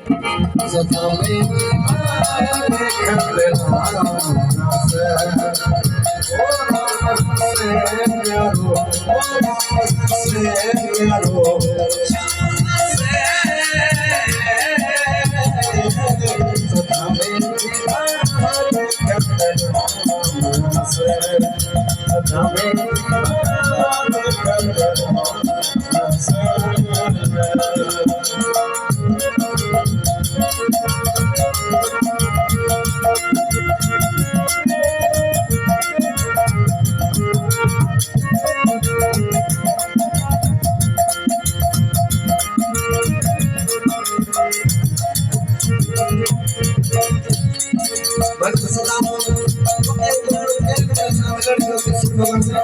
सदा में देखते राम से ओ राम से प्यारो ओ राम से प्यारो सदा में देखते राम से सदा में देखते राम से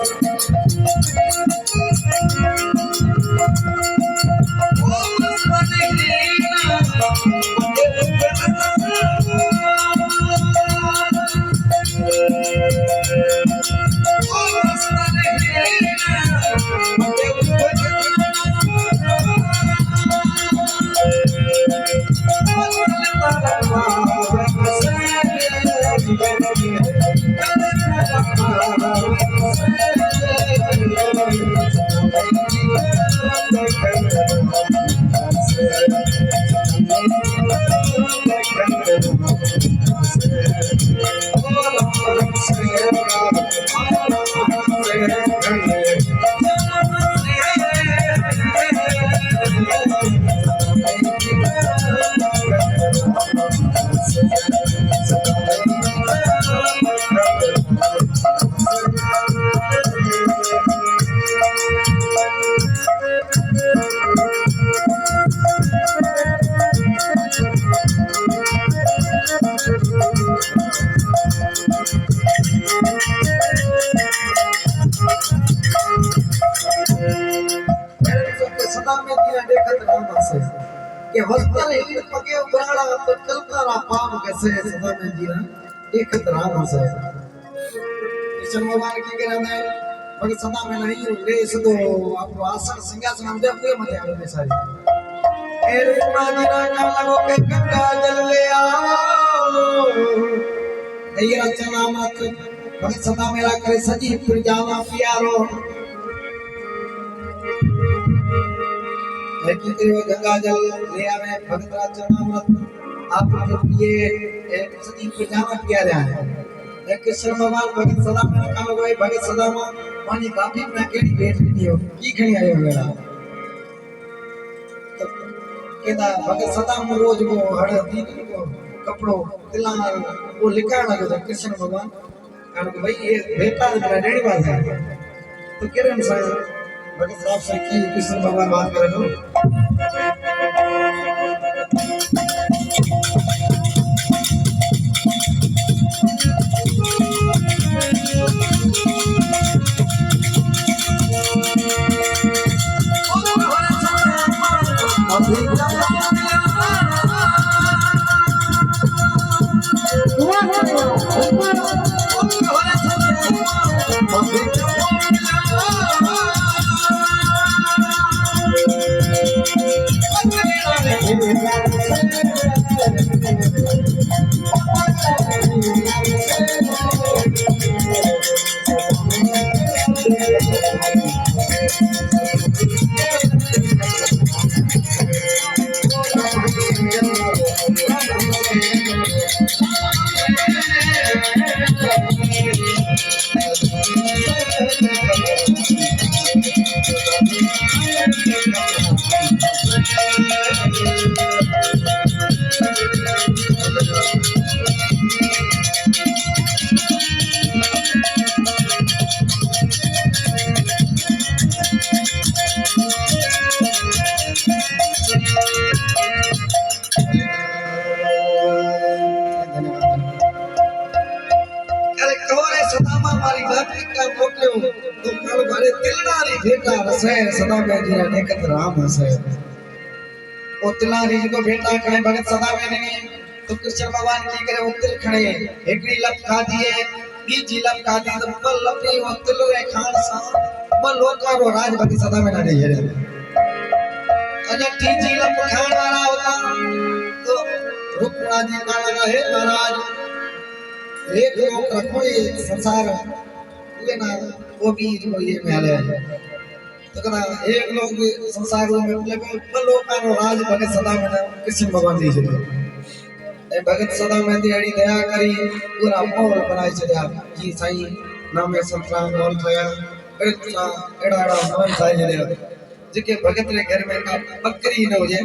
भक्त सदा के हस्तर इन पगे उबराड़ा तो कल्पना पाप कैसे सदा में जीना देखत राम से कृष्ण भगवान की कह रहा है मगर सदा में नहीं ले सदो आपको आसन सिंहासन हम दे पूरे मत आवे सारी ए रूपा जीना का लगो के गंगा जल ले आओ दयरा चना मत भगत सदा मेरा करे सजी फिर जाना प्यारो गंगा जल ले आवे भगत चरणामृत आप ये सदी प्रजाना किया जाए एक कृष्ण भगवान भगत सदा में काम गए भगत सदा में पानी काफी ना केड़ी भेट दियो की खणी आयो वेला तो केदा भगत सदा में रोज वो हळदी को कपड़ो तिला वो लिखा लगे कृष्ण भगवान कारण कि भाई ये भेटा मेरा डेढ़ बार है तो केरे अनुसार भगत साहब से की कृष्ण भगवान बात करे तो सदा में जीरा देखत राम हसे उतला रीज को बेटा कहे भगत सदा में नहीं तो कृष्ण भगवान की करे उतल खड़े एकड़ी लप खा दिए बीजी लप खा दी तो बल लपी उतल रे खान सा बल लोकारो राज भगत सदा में ना दे रे अगर तीजी लप खान वाला होता तो जी का लगा है महाराज एक लोग रखो ये संसार ये ना वो भी जो ये महल है तो कहना एक लोग संसार में मतलब लोग का राज भगत सदा में कृष्ण भगवान जी से ए भगत सदा में अड़ी दया करी पूरा माहौल बनाई छया जी साईं नामे संतराम मोल थया एड़ा एड़ा मोहन साईं जने जेके भगत रे घर में का बकरी न होजे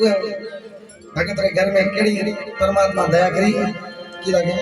उहे भगत रे घर में केड़ी परमात्मा दया करी की लगे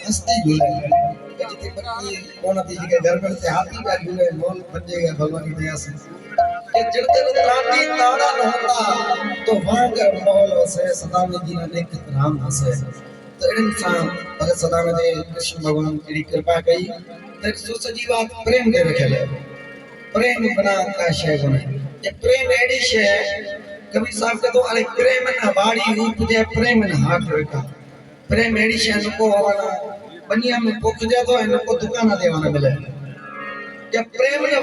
हस्ती झूले जितनी बच्ची कौन थी जी के घर में से हाथी का झूले मोल बचेगा भगवान की दया से कि जिड़ते राती ताड़ा रहता तो वहां का माहौल वसे सदा में जी ने नेक राम हसे तो इनन सा भगत सदा में कृष्ण भगवान की कृपा कई तो सुसजी बात प्रेम के रखेले प्रेम बना का शय बने ये प्रेम एडी शय कबीर साहब के तो अरे प्रेम न बाड़ी रूप जे प्रेम न हाथ रखा प्रेम एडी शय नको होवाना बनिया में पोख जा तो इनको दुकान देवाना मिले जब प्रेम ने